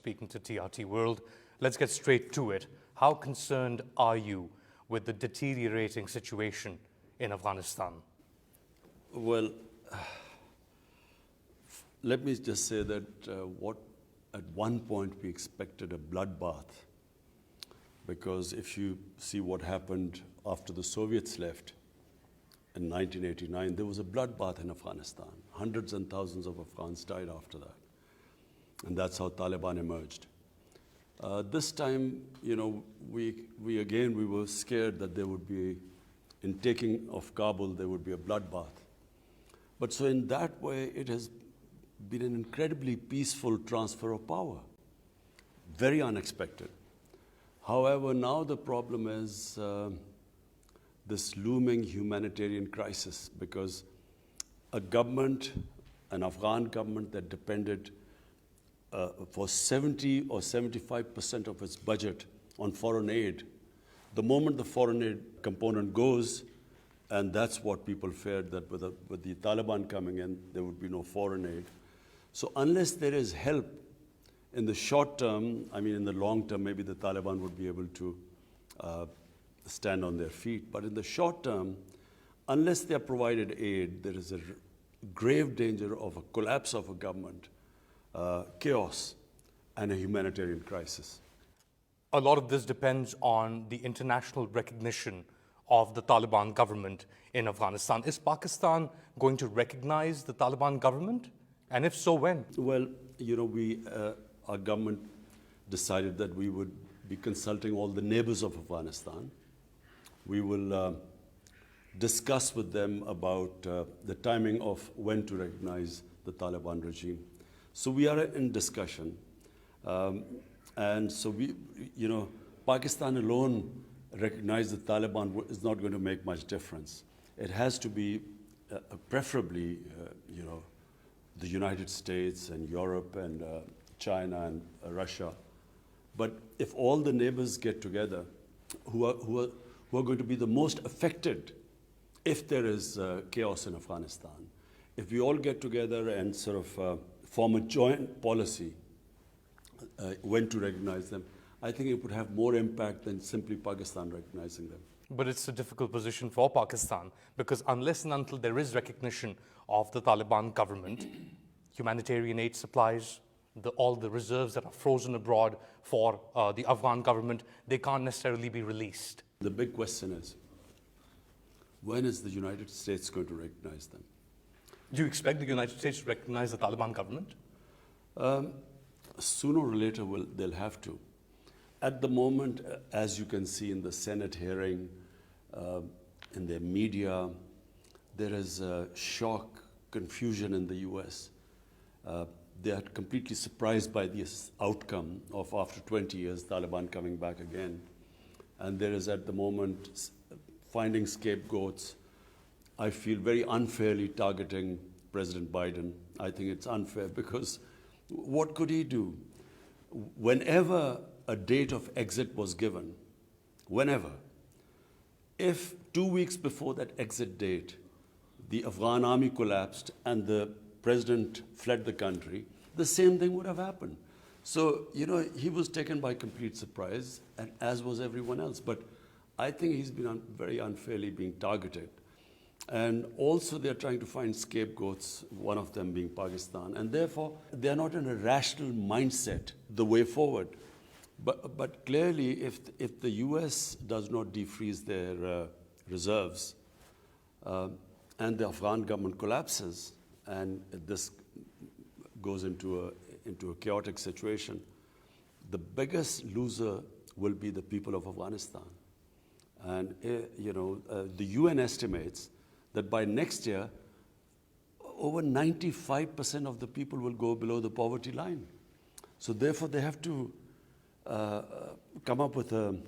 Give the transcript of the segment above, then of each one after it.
speaking to TRT World. Let's get straight to it. How concerned are you with the deteriorating situation in Afghanistan? Well, let me just say that at one point we expected a bloodbath, because if you see what happened after the Soviets left in 1989, there was a bloodbath in Afghanistan. Hundreds and thousands of Afghans died after that. And that's how Taliban emerged. This time, we were scared that there would be, in taking of Kabul, there would be a bloodbath. But so in that way, it has been an incredibly peaceful transfer of power. Very unexpected. However, now the problem is this looming humanitarian crisis, because a government, an Afghan government that depended for 70 or 75% of its budget on foreign aid, the moment the foreign aid component goes, and that's what people feared, that with the Taliban coming in, there would be no foreign aid. So unless there is help in the short term, in the long term, maybe the Taliban would be able to stand on their feet. But in the short term, unless they are provided aid, there is a grave danger of a collapse of a government, chaos, and a humanitarian crisis. A lot of this depends on the international recognition of the Taliban government in Afghanistan. Is Pakistan going to recognize the Taliban government? And if so, when? Well, our government decided that we would be consulting all the neighbors of Afghanistan. We will discuss with them about the timing of when to recognize the Taliban regime. So we are in discussion. And so Pakistan alone recognize the Taliban is not going to make much difference. It has to be preferably, the United States and Europe and China and Russia. But if all the neighbors get together, who are going to be the most affected if there is chaos in Afghanistan, if we all get together and sort of form a joint policy when to recognize them, I think it would have more impact than simply Pakistan recognizing them. But it's a difficult position for Pakistan, because unless and until there is recognition of the Taliban government, humanitarian aid supplies, all the reserves that are frozen abroad for the Afghan government, they can't necessarily be released. The big question is, when is the United States going to recognize them? Do you expect the United States to recognize the Taliban government? Sooner or later, they'll have to. At the moment, as you can see in the Senate hearing, in the media, there is shock, confusion in the US. They are completely surprised by this outcome of, after 20 years, Taliban coming back again. And there is at the moment finding scapegoats. I feel very unfairly targeting President Biden. I think it's unfair because what could he do? Whenever a date of exit was given, if 2 weeks before that exit date, the Afghan army collapsed and the president fled the country, the same thing would have happened. So, he was taken by complete surprise, and as was everyone else. But I think he's been very unfairly being targeted. And also they're trying to find scapegoats, one of them being Pakistan. And therefore, they're not in a rational mindset the way forward. But clearly, if the US does not defreeze their reserves, and the Afghan government collapses, and this goes into a chaotic situation, the biggest loser will be the people of Afghanistan. And the UN estimates that by next year, over 95% of the people will go below the poverty line. So therefore, they have to come up with a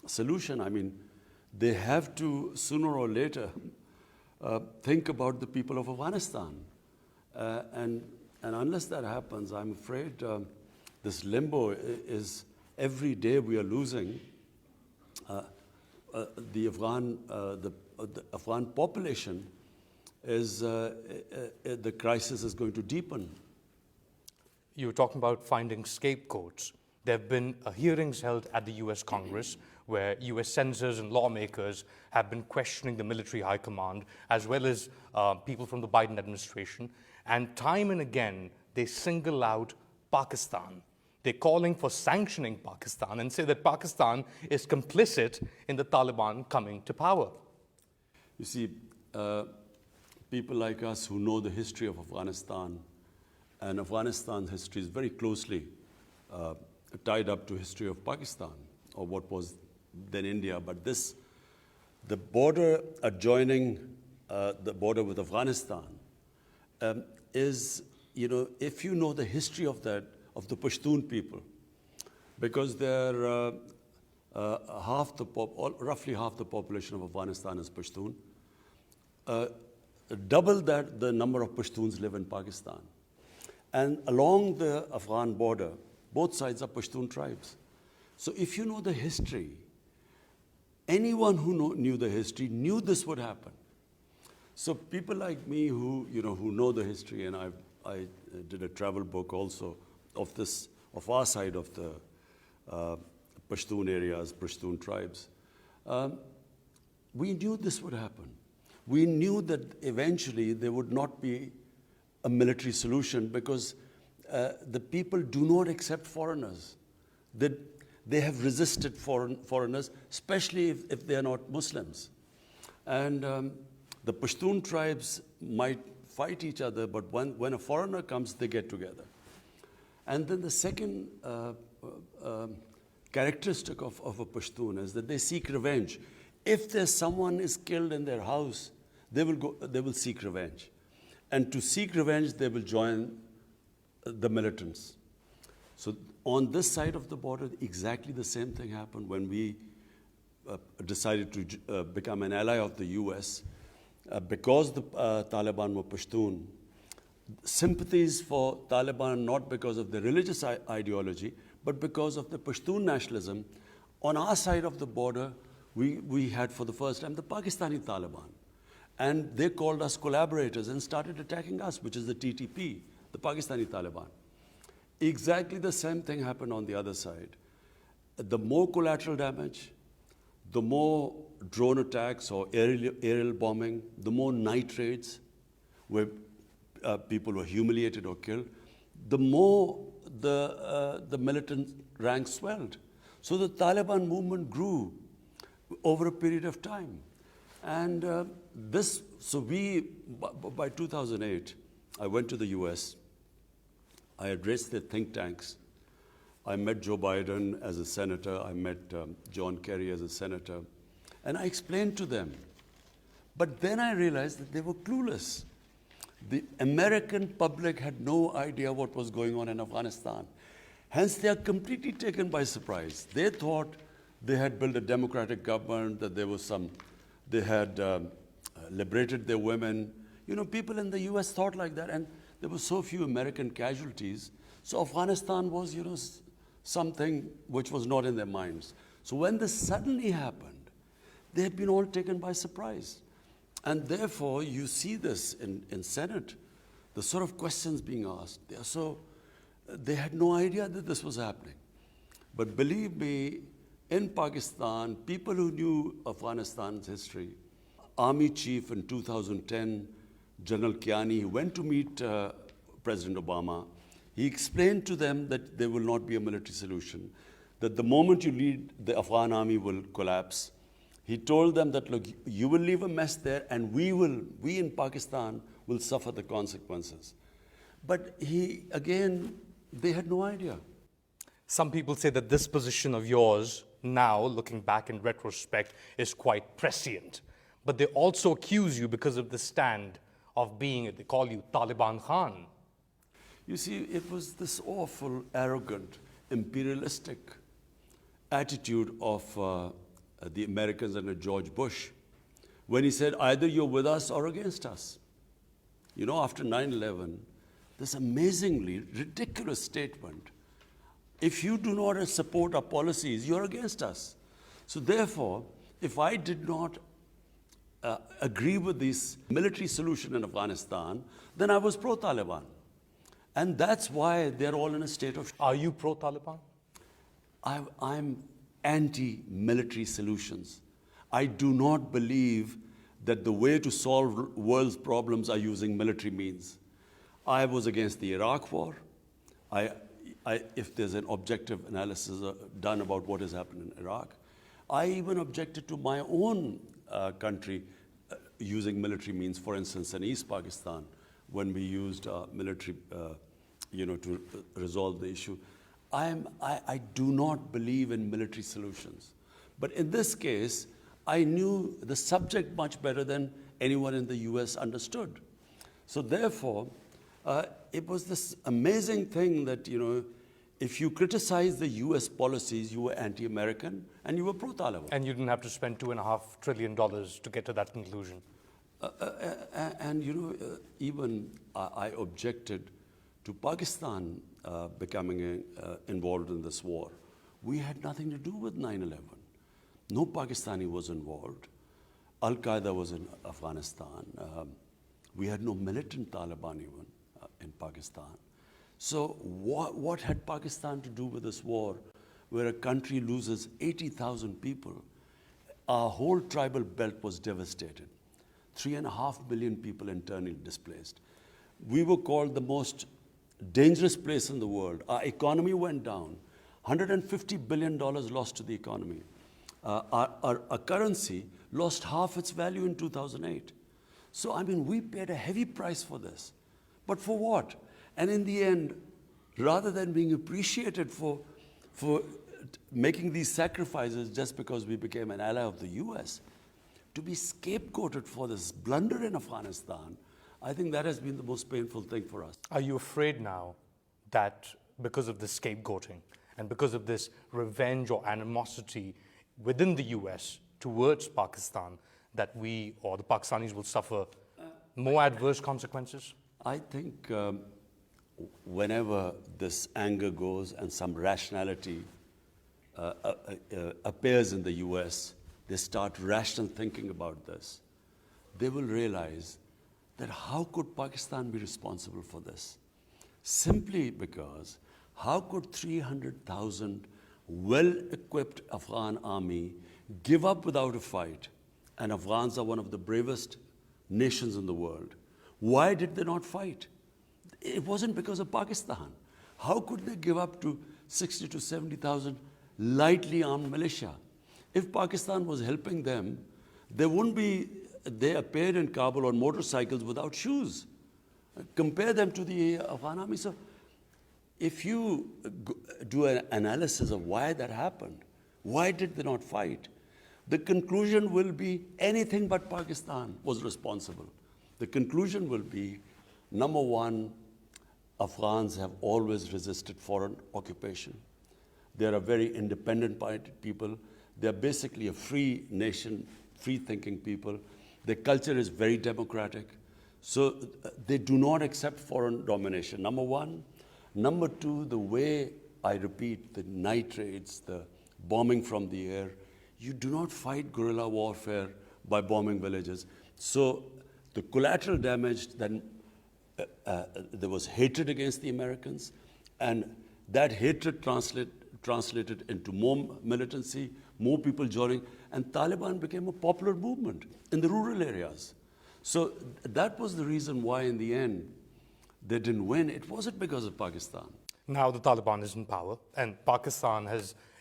solution. They have to, sooner or later, think about the people of Afghanistan. And unless that happens, I'm afraid this limbo is, every day we are losing. The Afghan population is, the crisis is going to deepen. You were talking about finding scapegoats. There have been hearings held at the US Congress where US senators and lawmakers have been questioning the military high command as well as people from the Biden administration. And time and again, they single out Pakistan. They're calling for sanctioning Pakistan and say that Pakistan is complicit in the Taliban coming to power. You see, people like us who know the history of Afghanistan, and Afghanistan's history is very closely tied up to history of Pakistan, or what was then India. But the border adjoining the border with Afghanistan is, if you know the history of that, of the Pashtun people, because they're roughly half the population of Afghanistan is Pashtun. Double that, the number of Pashtuns live in Pakistan. And along the Afghan border, both sides are Pashtun tribes. So if you know the history, anyone who knew the history knew this would happen. So people like me who know the history, and I did a travel book also of our side of the Pashtun areas, Pashtun tribes. We knew this would happen. We knew that eventually there would not be a military solution because the people do not accept foreigners. They have resisted foreigners, especially if they are not Muslims. And the Pashtun tribes might fight each other, but when a foreigner comes, they get together. And then the second characteristic of a Pashtun is that they seek revenge. If there's someone is killed in their house, they will seek revenge. And to seek revenge, they will join the militants. So on this side of the border, exactly the same thing happened when we decided to become an ally of the US. Because the Taliban were Pashtun, sympathies for Taliban not because of the religious ideology, but because of the Pashtun nationalism. On our side of the border, we had for the first time the Pakistani Taliban. And they called us collaborators and started attacking us, which is the TTP, the Pakistani Taliban. Exactly the same thing happened on the other side. The more collateral damage, the more drone attacks or aerial bombing, the more night raids where people were humiliated or killed, the more the militant ranks swelled. So the Taliban movement grew over a period of time. And by 2008, I went to the US. I addressed the think tanks. I met Joe Biden as a senator. I met John Kerry as a senator. And I explained to them. But then I realized that they were clueless. The American public had no idea what was going on in Afghanistan. Hence, they are completely taken by surprise. They thought they had built a democratic government, that they had liberated their women. People in the US thought like that, and there were so few American casualties. So Afghanistan was, something which was not in their minds. So when this suddenly happened, they had been all taken by surprise. And therefore, you see this in Senate, the sort of questions being asked. They had no idea that this was happening. But believe me, in Pakistan, people who knew Afghanistan's history, Army Chief in 2010, General Kiani, went to meet President Obama. He explained to them that there will not be a military solution, that the moment you lead, the Afghan army will collapse. He told them that, look, you will leave a mess there, and we in Pakistan will suffer the consequences. But they had no idea. Some people say that this position of yours, now looking back in retrospect, is quite prescient. But they also accuse you because of the stand of being, they call you Taliban Khan. You see, it was this awful, arrogant, imperialistic attitude of the Americans under George Bush, when he said, either you're with us or against us. After 9/11, this amazingly ridiculous statement, if you do not support our policies, you're against us. So therefore, if I did not agree with this military solution in Afghanistan, then I was pro-Taliban. And that's why they're all in a state of... Are you pro-Taliban? I'm anti-military solutions. I do not believe that the way to solve world's problems are using military means. I was against the Iraq war. If there's an objective analysis done about what has happened in Iraq, I even objected to my own country using military means, for instance, in East Pakistan, when we used military, to resolve the issue. I do not believe in military solutions. But in this case, I knew the subject much better than anyone in the US understood. So therefore, it was this amazing thing that, if you criticize the US policies, you were anti-American and you were pro-Taliban. And you didn't have to spend $2.5 trillion to get to that conclusion. Even I objected to Pakistan becoming involved in this war. We had nothing to do with 9/11. No Pakistani was involved. Al-Qaeda was in Afghanistan. We had no militant Taliban even in Pakistan. So what had Pakistan to do with this war, where a country loses 80,000 people? Our whole tribal belt was devastated. 3.5 million people internally displaced. We were called the most dangerous place in the world. Our economy went down. $150 billion lost to the economy. Our currency lost half its value in 2008. So, we paid a heavy price for this. But for what? And in the end, rather than being appreciated for making these sacrifices just because we became an ally of the US, to be scapegoated for this blunder in Afghanistan, I think that has been the most painful thing for us. Are you afraid now that because of this scapegoating and because of this revenge or animosity within the US towards Pakistan, that we or the Pakistanis will suffer more adverse consequences? I think whenever this anger goes and some rationality appears in the US, they start rational thinking about this. They will realize that how could Pakistan be responsible for this? Simply because how could 300,000 well-equipped Afghan army give up without a fight? And Afghans are one of the bravest nations in the world. Why did they not fight? It wasn't because of Pakistan. How could they give up to 60 to 70,000 lightly armed militia? If Pakistan was helping them, they appeared in Kabul on motorcycles without shoes. Compare them to the Afghan army. So if you do an analysis of why that happened, why did they not fight? The conclusion will be anything but Pakistan was responsible. The conclusion will be, number one, Afghans have always resisted foreign occupation. They're a very independent-minded people. They're basically a free nation, free-thinking people. Their culture is very democratic. So they do not accept foreign domination, number one. Number two, the way, I repeat, the night raids, the bombing from the air, you do not fight guerrilla warfare by bombing villages. So the collateral damage, then there was hatred against the Americans, and that hatred translated into more militancy, more people joining, and Taliban became a popular movement in the rural areas. So that was the reason why, in the end, they didn't win. It wasn't because of Pakistan. Now the Taliban is in power, and Pakistan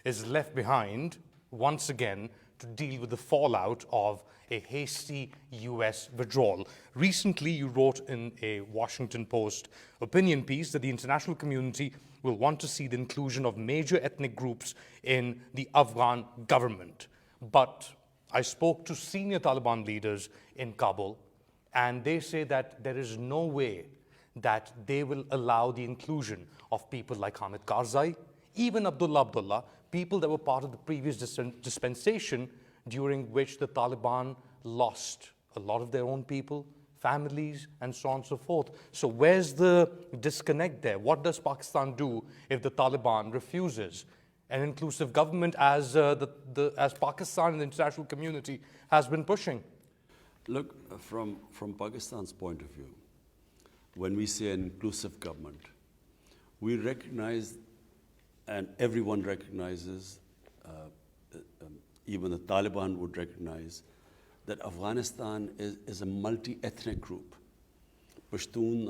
is left behind once again to deal with the fallout of a hasty US withdrawal. Recently, you wrote in a Washington Post opinion piece that the international community will want to see the inclusion of major ethnic groups in the Afghan government. But I spoke to senior Taliban leaders in Kabul, and they say that there is no way that they will allow the inclusion of people like Hamid Karzai, even Abdullah, people that were part of the previous dispensation during which the Taliban lost a lot of their own people, families, and so on and so forth. So where's the disconnect there? What does Pakistan do if the Taliban refuses an inclusive government as Pakistan and the international community has been pushing? Look, from Pakistan's point of view, when we say an inclusive government, we recognize, and everyone recognizes, even the Taliban would recognize, that Afghanistan is a multi-ethnic group. Pashtun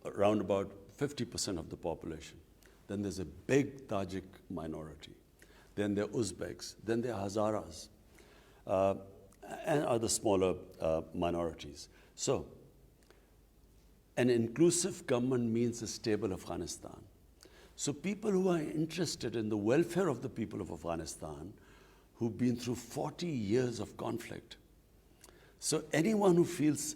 are around about 50% of the population. Then there's a big Tajik minority. Then there are Uzbeks. Then there are Hazaras, and other smaller minorities. So, an inclusive government means a stable Afghanistan. So people who are interested in the welfare of the people of Afghanistan, who've been through 40 years of conflict. So anyone who feels,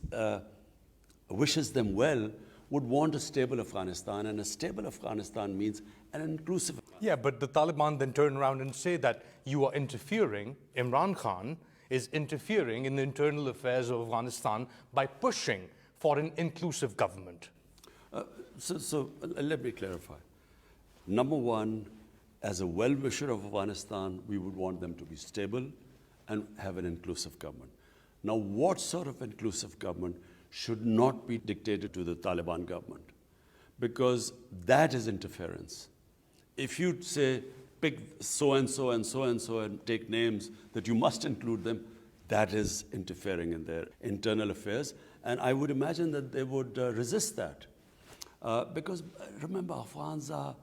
wishes them well, would want a stable Afghanistan, and a stable Afghanistan means an inclusive. Yeah, but the Taliban then turn around and say that you are interfering, Imran Khan is interfering in the internal affairs of Afghanistan by pushing for an inclusive government. So let me clarify. Number one, as a well-wisher of Afghanistan, we would want them to be stable and have an inclusive government. Now, what sort of inclusive government should not be dictated to the Taliban government? Because that is interference. If you say, pick so-and-so and so-and-so and take names that you must include them, that is interfering in their internal affairs. And I would imagine that they would resist that. Because remember, Afghans are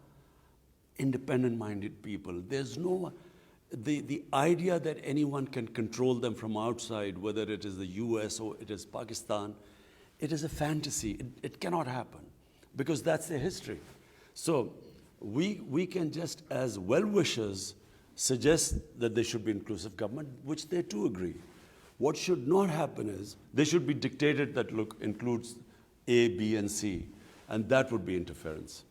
independent-minded people. There's no, the idea that anyone can control them from outside, whether it is the US or it is Pakistan, it is a fantasy. It cannot happen because that's their history. So we can just, as well-wishers, suggest that there should be inclusive government, which they too agree. What should not happen is they should be dictated that, look, includes A, B, and C, and that would be interference.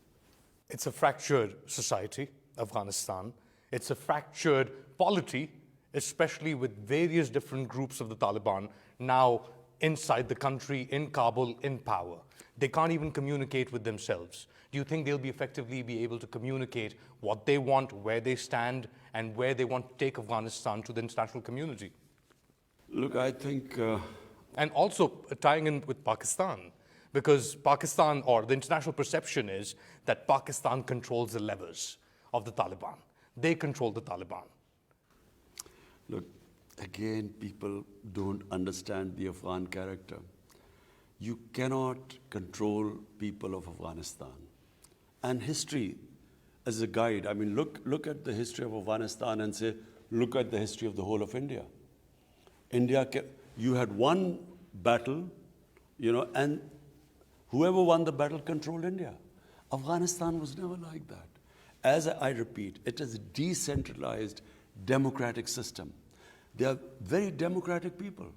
It's a fractured society, Afghanistan. It's a fractured polity, especially with various different groups of the Taliban now inside the country, in Kabul, in power. They can't even communicate with themselves. Do you think they'll effectively be able to communicate what they want, where they stand, and where they want to take Afghanistan to the international community? Look, I think... And also tying in with Pakistan, because Pakistan, or the international perception is that Pakistan controls the levers of the Taliban. They control the Taliban. Look, again, people don't understand the Afghan character. You cannot control people of Afghanistan. And history as a guide, I mean, look at the history of Afghanistan and say, look at the history of the whole of India. You had one battle, and whoever won the battle controlled India. Afghanistan was never like that. As I repeat, it is a decentralized democratic system. They are very democratic people.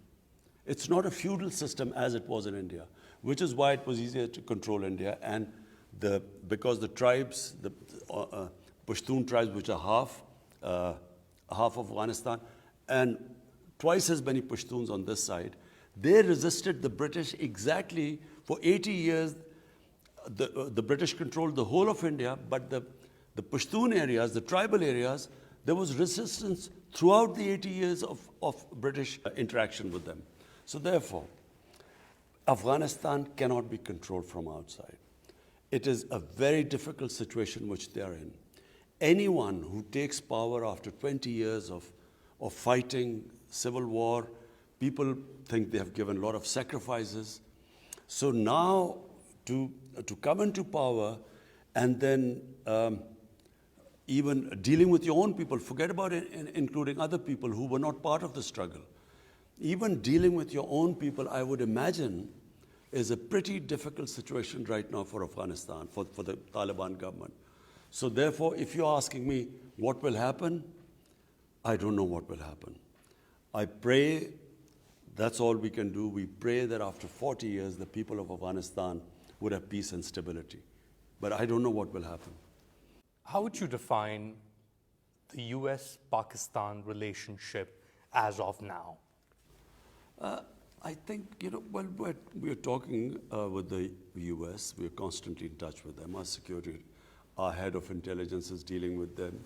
It's not a feudal system as it was in India, which is why it was easier to control India. And because the tribes, the Pashtun tribes, which are half of Afghanistan, and twice as many Pashtuns on this side, they resisted the British exactly for 80 years. The British controlled the whole of India, but the Pashtun areas, the tribal areas, there was resistance throughout the 80 years of British interaction with them. So therefore, Afghanistan cannot be controlled from outside. It is a very difficult situation which they are in. Anyone who takes power after 20 years of fighting, civil war, people think they have given a lot of sacrifices. So now to come into power and then even dealing with your own people, forget about it, including other people who were not part of the struggle. Even dealing with your own people, I would imagine, is a pretty difficult situation right now for Afghanistan, for the Taliban government. So therefore, if you're asking me what will happen, I don't know what will happen. I pray, that's all we can do. We pray that after 40 years, the people of Afghanistan would have peace and stability. But I don't know what will happen. How would you define the US-Pakistan relationship as of now? I think, well, we're talking with the US. We're constantly in touch with them. Our security, our head of intelligence is dealing with them.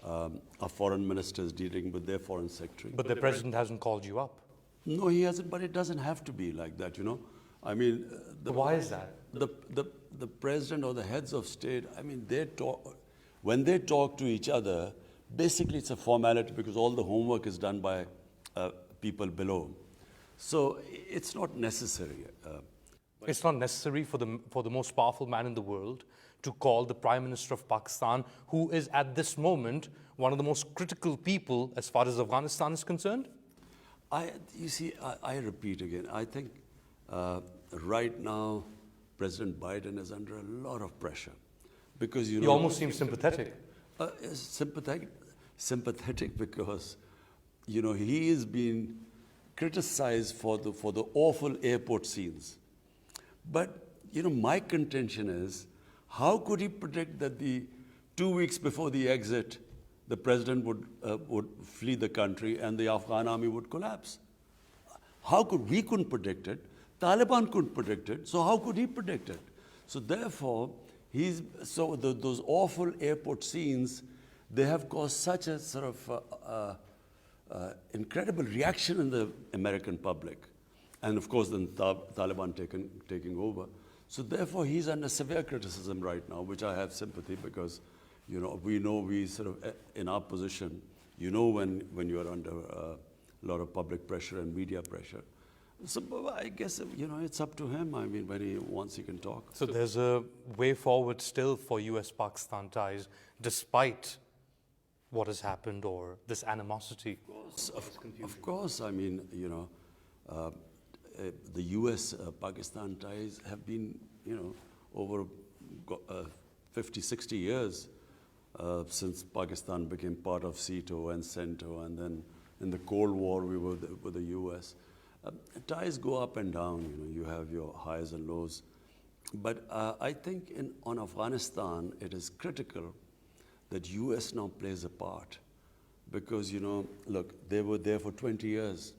Our foreign minister is dealing with their foreign secretary. But the president hasn't called you up. No, he hasn't, but it doesn't have to be like that, I mean... Why is that? The the president or the heads of state, I mean, when they talk to each other, basically it's a formality because all the homework is done by people below. So it's not necessary. It's not necessary for the most powerful man in the world to call the Prime Minister of Pakistan, who is at this moment one of the most critical people as far as Afghanistan is concerned? You see, I repeat again, I think right now President Biden is under a lot of pressure because, He almost seems sympathetic. Sympathetic because, he is being criticized for the awful airport scenes. But, my contention is, how could he predict that 2 weeks before the exit, the president would flee the country and the Afghan army would collapse? We couldn't predict it. Taliban couldn't predict it. So how could he predict it? So therefore, those awful airport scenes, they have caused such a sort of incredible reaction in the American public. And of course, then Taliban taking over. So therefore, he's under severe criticism right now, which I have sympathy because, we sort of, in our position, when you are under a lot of public pressure and media pressure. So I guess, it's up to him. I mean, when he wants, he can talk. So there's a way forward still for US-Pakistan ties, despite what has happened or this animosity? Of course. I mean, the US-Pakistan ties have been, over 50, 60 years since Pakistan became part of SEATO and CENTO, and then in the Cold War we were with the US. Ties go up and down, you have your highs and lows. But I think on Afghanistan, it is critical that US now plays a part. Because, look, they were there for 20 years.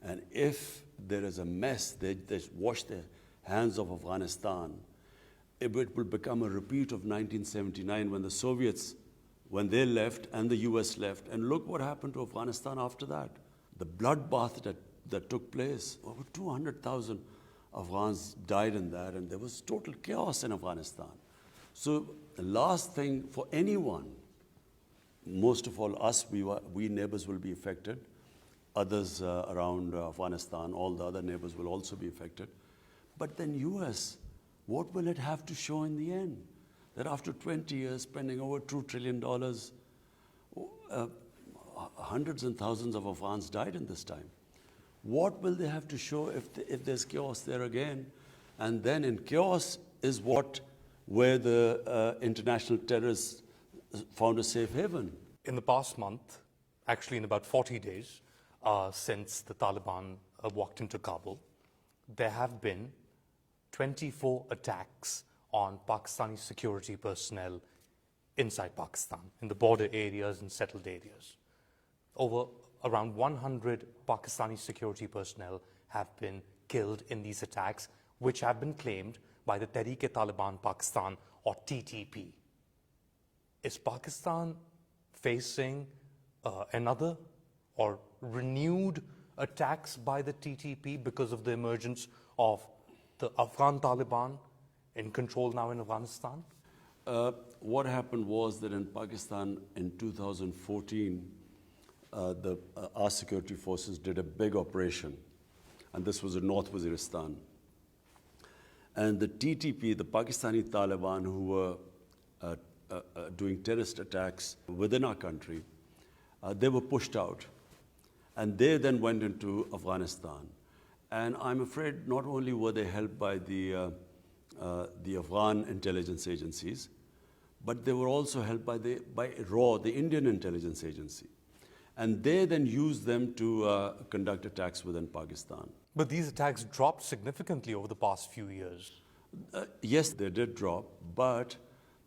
And if there is a mess, they wash their hands of Afghanistan, it will become a repeat of 1979 when the Soviets, when they left and the US left. And look what happened to Afghanistan after that. The bloodbath that took place, over 200,000 Afghans died in that, and there was total chaos in Afghanistan. So the last thing for anyone, most of all us, we neighbors will be affected. Others around Afghanistan, all the other neighbors will also be affected. But then US, what will it have to show in the end? That after 20 years, spending over $2 trillion, hundreds and thousands of Afghans died in this time. What will they have to show if there's chaos there again? And then in chaos is where the international terrorists found a safe haven. In the past month, actually in about 40 days, since the Taliban walked into Kabul, there have been 24 attacks on Pakistani security personnel inside Pakistan, in the border areas and settled areas. Around 100 Pakistani security personnel have been killed in these attacks, which have been claimed by the Tehreek-e-Taliban Pakistan, or TTP. Is Pakistan facing another or renewed attacks by the TTP because of the emergence of the Afghan Taliban in control now in Afghanistan? What happened was that in Pakistan in 2014, our security forces did a big operation, and this was in North Waziristan. And the TTP, the Pakistani Taliban, who were doing terrorist attacks within our country, they were pushed out. And they then went into Afghanistan. And I'm afraid not only were they helped by the Afghan intelligence agencies, but they were also helped by RAW, the Indian intelligence agency. And they then used them to conduct attacks within Pakistan. But these attacks dropped significantly over the past few years. Yes, they did drop, but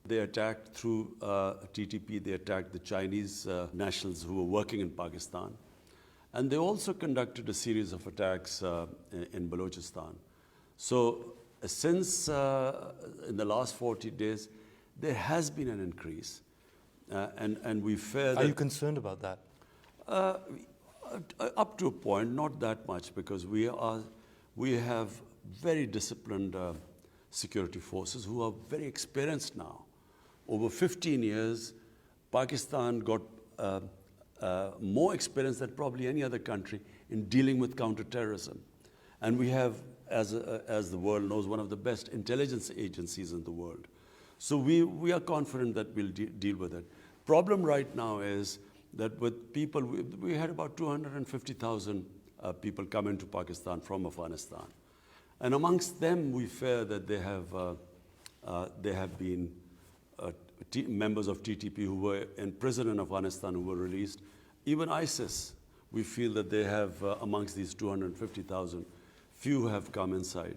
they attacked through TTP, they attacked the Chinese nationals who were working in Pakistan. And they also conducted a series of attacks in Balochistan. So since in the last 40 days, there has been an increase. And we fear that... Are you concerned about that? Up to a point, not that much, because we have very disciplined security forces who are very experienced now. Over 15 years, Pakistan got more experience than probably any other country in dealing with counterterrorism. And we have, as the world knows, one of the best intelligence agencies in the world. So we are confident that we'll deal with it. Problem right now is that with people, we had about 250,000 people come into Pakistan from Afghanistan. And amongst them, we fear that they have been members of TTP who were in prison in Afghanistan who were released. Even ISIS, we feel that they have, amongst these 250,000, few have come inside.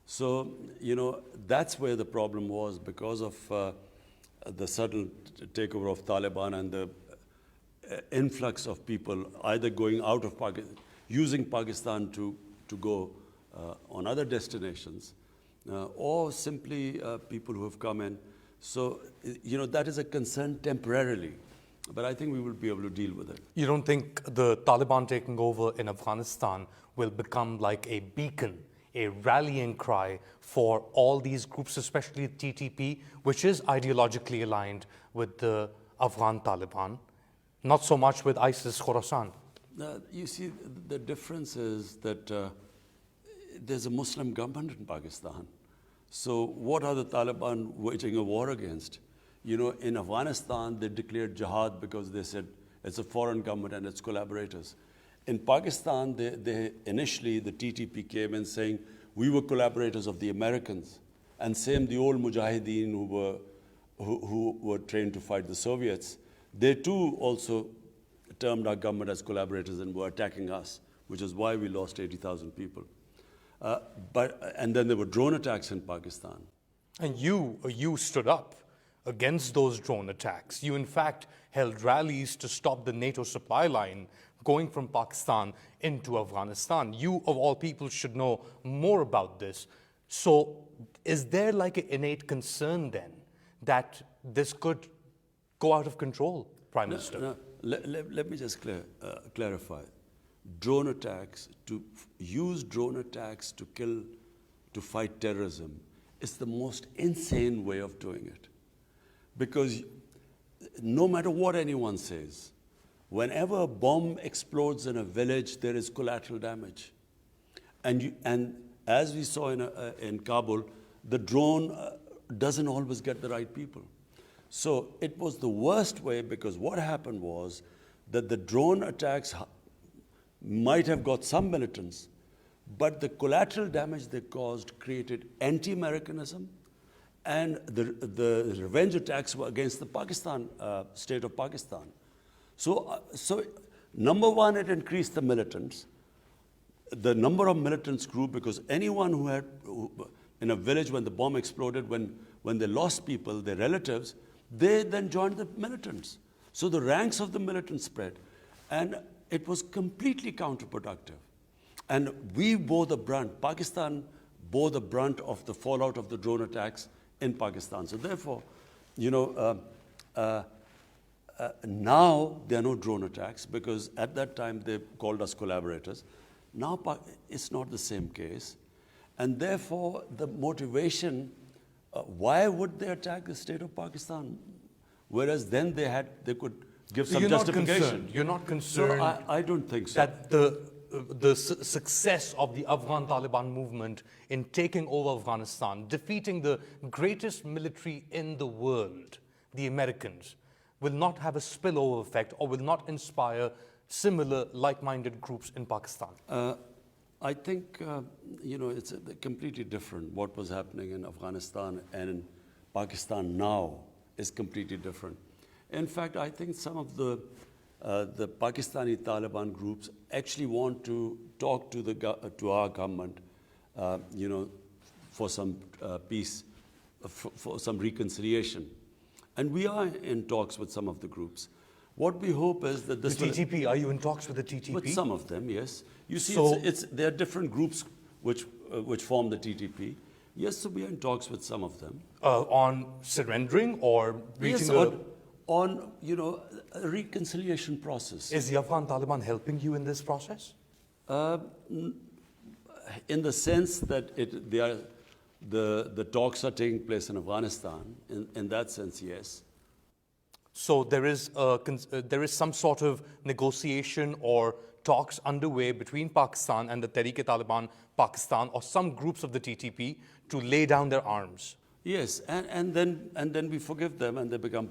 So, you know, that's where the problem was because of the sudden takeover of Taliban and the influx of people either going out of Pakistan, using Pakistan to go on other destinations, or simply people who have come in. So, you know, that is a concern temporarily, but I think we will be able to deal with it. You don't think the Taliban taking over in Afghanistan will become like a beacon, a rallying cry for all these groups, especially TTP, which is ideologically aligned with the Afghan Taliban, not so much with ISIS Khorasan? You see, the difference is that there's a Muslim government in Pakistan. So what are the Taliban waging a war against? You know, in Afghanistan, they declared jihad because they said it's a foreign government and its collaborators. In Pakistan, initially the TTP came in saying, we were collaborators of the Americans. And same the old Mujahideen who were trained to fight the Soviets, they too also termed our government as collaborators and were attacking us, which is why we lost 80,000 people. And then there were drone attacks in Pakistan. And you stood up against those drone attacks. You, in fact, held rallies to stop the NATO supply line going from Pakistan into Afghanistan. You, of all people, should know more about this. So is there like an innate concern then that this could go out of control, Prime Minister? No, let me just clarify. Drone attacks, to use drone attacks to fight terrorism is the most insane way of doing it. Because no matter what anyone says, whenever a bomb explodes in a village, there is collateral damage. And as we saw in Kabul, the drone doesn't always get the right people. So it was the worst way because what happened was that the drone attacks might have got some militants, but the collateral damage they caused created anti-Americanism, and the revenge attacks were against the Pakistan, state of Pakistan. So number one, it increased the militants. The number of militants grew because anyone who in a village when the bomb exploded, when they lost people, their relatives, they then joined the militants. So the ranks of the militants spread, and it was completely counterproductive. And we bore the brunt, Pakistan bore the brunt of the fallout of the drone attacks in Pakistan. So therefore, you know, now there are no drone attacks because at that time they called us collaborators. Now it's not the same case. And therefore, the motivation, why would they attack the state of Pakistan? Whereas then they could give some justification. You're not concerned. No, I don't think so. That the success of the Afghan Taliban movement in taking over Afghanistan, defeating the greatest military in the world, the Americans, will not have a spillover effect or will not inspire similar like-minded groups in Pakistan? I think, you know, it's completely different. What was happening in Afghanistan and in Pakistan now is completely different. In fact, I think some of the Pakistani Taliban groups actually want to talk to our government, you know, for some peace, for some reconciliation. And we are in talks with some of the groups. What we hope is that this The TTP, are you in talks with the TTP? With some of them, yes. You see, So- there are different groups which form the TTP. Yes, so we are in talks with some of them. On surrendering or reaching Yes, on you know, a reconciliation process. Is the Afghan Taliban helping you in this process? In the sense that The talks are taking place in Afghanistan. In that sense, yes. So there is some sort of negotiation or talks underway between Pakistan and the Tehreek-e-Taliban Pakistan or some groups of the TTP to lay down their arms. Yes, and then we forgive them and they become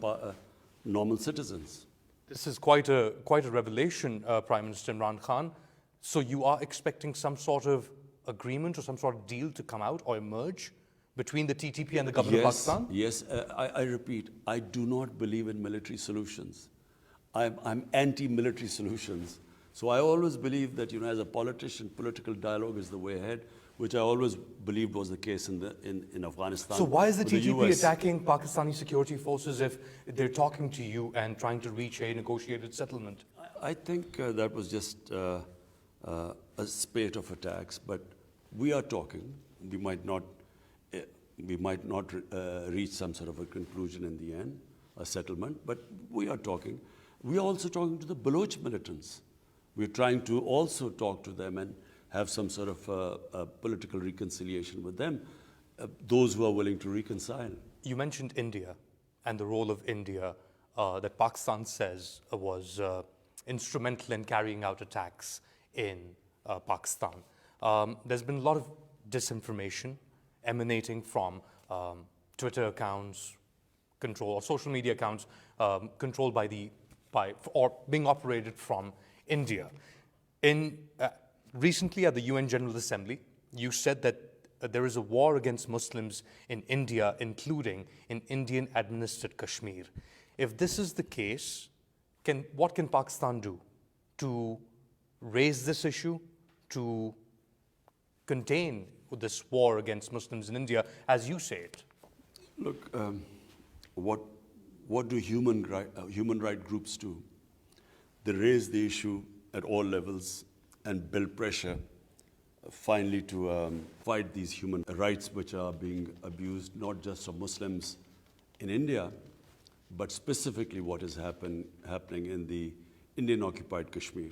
normal citizens. This is quite a revelation, Prime Minister Imran Khan. So you are expecting some sort of agreement or some sort of deal to come out or emerge between the TTP and the government of Pakistan? Yes, I repeat, I do not believe in military solutions. I'm anti-military solutions. So I always believe that, as a politician, political dialogue is the way ahead, which I always believed was the case in Afghanistan. So why is the with TTP US. attacking Pakistani security forces if they're talking to you and trying to reach a negotiated settlement? I think that was just a spate of attacks, but we are talking. We might not reach some sort of a conclusion in the end, a settlement, but we are talking. We are also talking to the Baloch militants. We're trying to also talk to them and have some sort of political reconciliation with them, those who are willing to reconcile. You mentioned India and the role of India that Pakistan says was instrumental in carrying out attacks in Pakistan. There's been a lot of disinformation emanating from Twitter accounts, or social media accounts controlled or being operated from India. Recently at the UN General Assembly, you said that there is a war against Muslims in India, including in Indian-administered Kashmir. If this is the case, what can Pakistan do to raise this issue, to contain this war against Muslims in India, as you say it? Look, what do human right groups do? They raise the issue at all levels and build pressure finally to fight these human rights which are being abused, not just of Muslims in India, but specifically what is happening in the Indian-occupied Kashmir.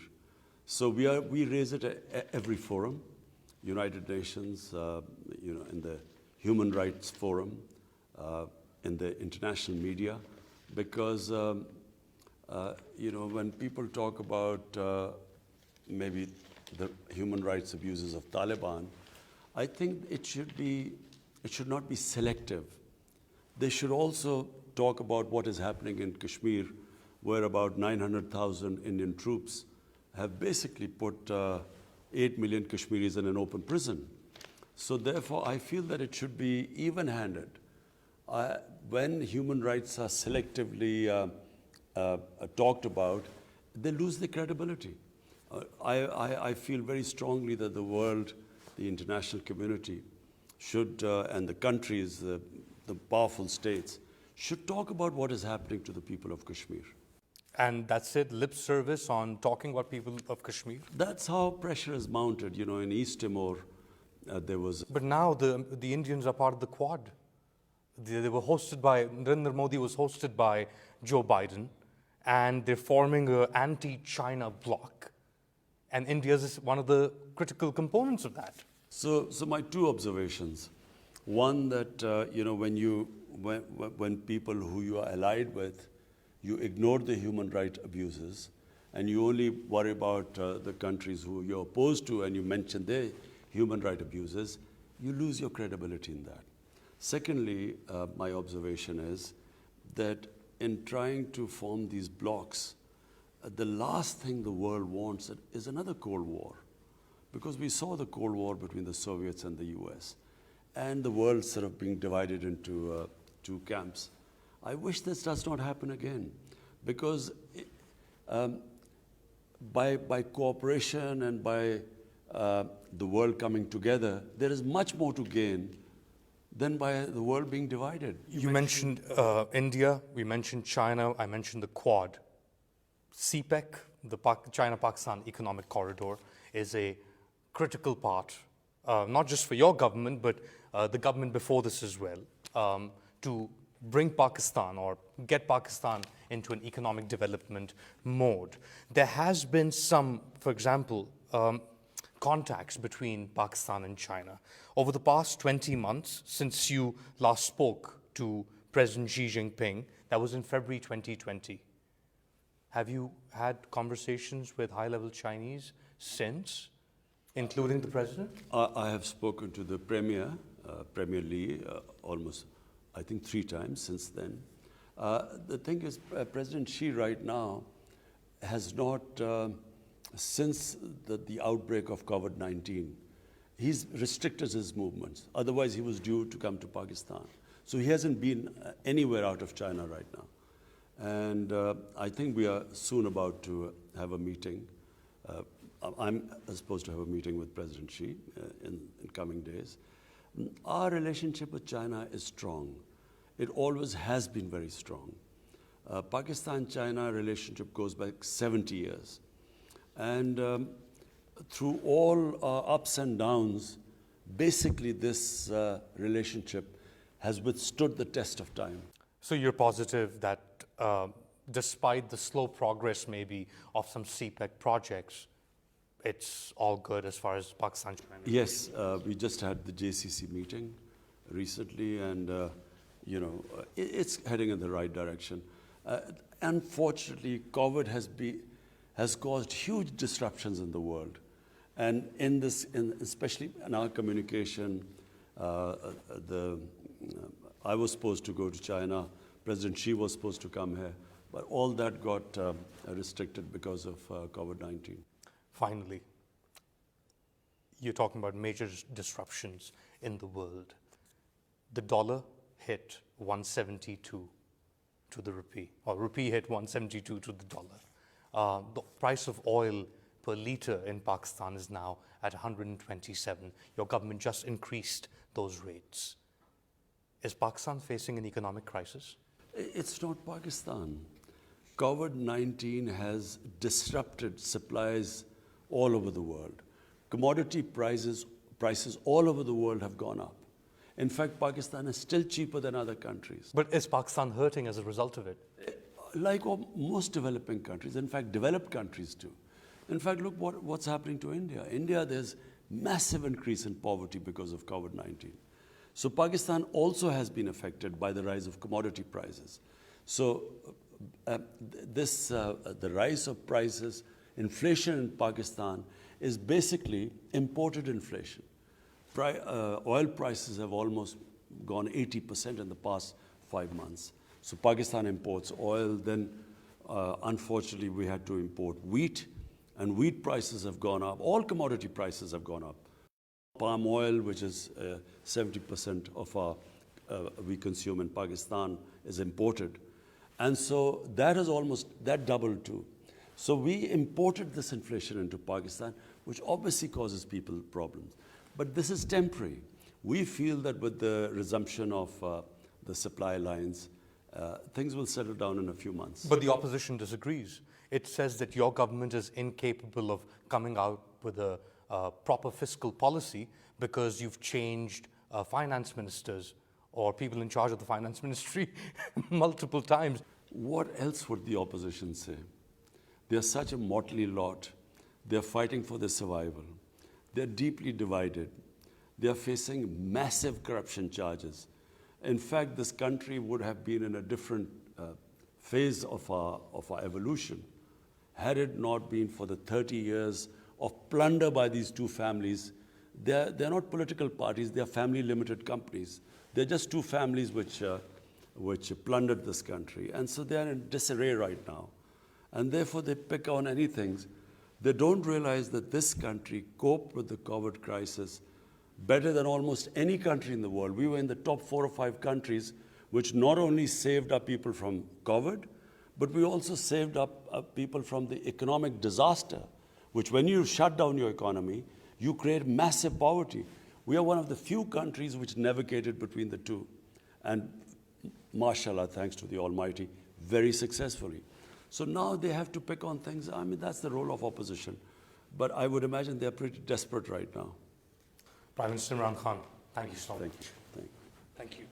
So we raise it at every forum, United Nations, in the Human Rights Forum, in the international media, because when people talk about maybe the human rights abuses of Taliban, I think it should not be selective. They should also talk about what is happening in Kashmir, where about 900,000 Indian troops have basically put 8 million Kashmiris in an open prison. So therefore, I feel that it should be even-handed. When human rights are selectively talked about, they lose their credibility. I feel very strongly that the world, the international community, should, and the countries, the powerful states, should talk about what is happening to the people of Kashmir. And that's it, lip service on talking about people of Kashmir? That's how pressure is mounted. In East Timor, there was... But now the Indians are part of the Quad. They were hosted by, Narendra Modi was hosted by Joe Biden, and they're forming an anti-China bloc. And India is one of the critical components of that. So my two observations. One, that when people who you are allied with, you ignore the human rights abuses, and you only worry about the countries who you're opposed to, and you mention their human rights abuses, you lose your credibility in that. Secondly, my observation is that in trying to form these blocs, the last thing the world wants is another Cold War, because we saw the Cold War between the Soviets and the US, and the world sort of being divided into two camps. I wish this does not happen again, because by cooperation and by the world coming together, there is much more to gain than by the world being divided. You mentioned India, we mentioned China, I mentioned the Quad. CPEC, the China-Pakistan Economic Corridor, is a critical part, not just for your government, but the government before this as well, to bring Pakistan or get Pakistan into an economic development mode. There has been some, for example, contacts between Pakistan and China. Over the past 20 months, since you last spoke to President Xi Jinping, that was in February 2020, have you had conversations with high-level Chinese since, including the president? I have spoken to the Premier, Premier Li, almost, I think, 3 times since then. The thing is, President Xi right now has not, since the outbreak of COVID-19, he's restricted his movements. Otherwise, he was due to come to Pakistan. So he hasn't been anywhere out of China right now. And I think we are soon about to have a meeting. I'm supposed to have a meeting with President Xi in coming days. Our relationship with China is strong. It always has been very strong. Pakistan-China relationship goes back 70 years. And through all our ups and downs, basically this relationship has withstood the test of time. So you're positive that despite the slow progress maybe of some CPEC projects, it's all good as far as Pakistan-China? Yes, we just had the JCC meeting recently, and it's heading in the right direction. Unfortunately, COVID has caused huge disruptions in the world, and especially in our communication, I was supposed to go to China. President Xi was supposed to come here, but all that got restricted because of COVID-19. Finally, you're talking about major disruptions in the world. The dollar hit 172 to the rupee, or rupee hit 172 to the dollar. The price of oil per litre in Pakistan is now at 127. Your government just increased those rates. Is Pakistan facing an economic crisis? It's not Pakistan. COVID-19 has disrupted supplies all over the world. Commodity prices all over the world have gone up. In fact, Pakistan is still cheaper than other countries. But is Pakistan hurting as a result of it? Like most developing countries, in fact, developed countries too. In fact, look what's happening to India. India, there's massive increase in poverty because of COVID-19. So Pakistan also has been affected by the rise of commodity prices. So the rise of prices, inflation in Pakistan is basically imported inflation. Oil prices have almost gone 80% in the past 5 months. So Pakistan imports oil, then unfortunately we had to import wheat, and wheat prices have gone up. All commodity prices have gone up. Palm oil, which is 70% of we consume in Pakistan, is imported. And so that doubled too. So we imported this inflation into Pakistan, which obviously causes people problems. But this is temporary. We feel that with the resumption of the supply lines, things will settle down in a few months. But the opposition disagrees. It says that your government is incapable of coming out with a proper fiscal policy because you've changed finance ministers or people in charge of the finance ministry multiple times. What else would the opposition say? They're such a motley lot. They're fighting for their survival. They're deeply divided. They're facing massive corruption charges. In fact, this country would have been in a different phase of our evolution had it not been for the 30 years of plunder by these two families. They're not political parties, they're family limited companies. They're just two families which plundered this country. And so they're in disarray right now. And therefore they pick on anything. They don't realize that this country coped with the COVID crisis better than almost any country in the world. We were in the top 4 or 5 countries which not only saved our people from COVID, but we also saved up people from the economic disaster, which when you shut down your economy, you create massive poverty. We are one of the few countries which navigated between the two. And mashallah, thanks to the Almighty, very successfully. So now they have to pick on things. I mean, that's the role of opposition. But I would imagine they're pretty desperate right now. Prime Minister Imran Khan, thank you so much. Thank you. Thank you.